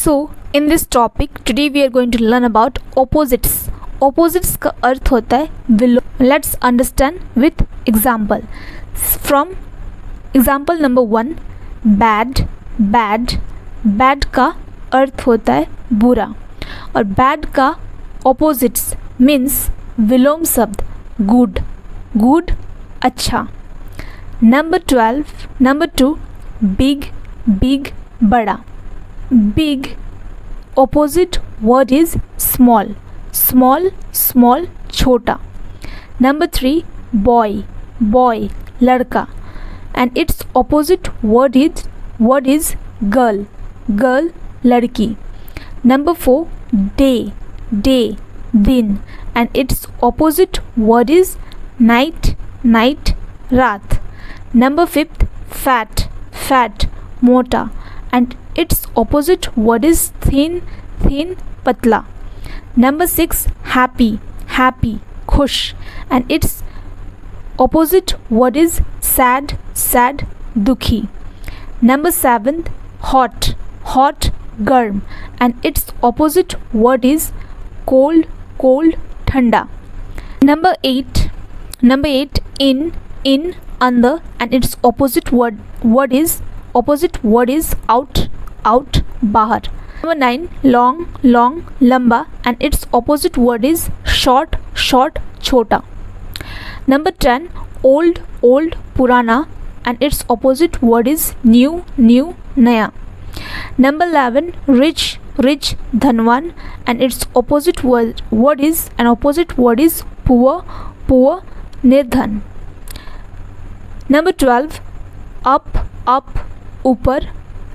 So in this topic today we are going to learn about opposites. Opposites का अर्थ होता है विलोम. Let's understand with example. From example number 1, bad. bad bad का अर्थ होता है बुरा और bad का opposites means विलोम शब्द good. good अच्छा. Number 2 big. big बड़ा. big opposite word is small. small छोटा. Number 3 boy लड़का and its opposite word is girl. लड़की. Number 4 day दिन and its opposite word is night. रात. Number 5 fat मोटा and its opposite word is thin पतला. Number 6 happy खुश and its opposite word is sad दुखी. Number 7 hot गर्म and its opposite word is cold ठंडा. Number 8 in अंदर and its opposite word is out बाहर. Number 9 long लंबा and its opposite word is short छोटा. Number 10 old पुराना and its opposite word is new नया. Number 11 rich धनवान and its opposite word is poor निर्धन. Number 12 up ऊपर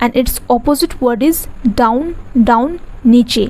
and its opposite word is down नीचे.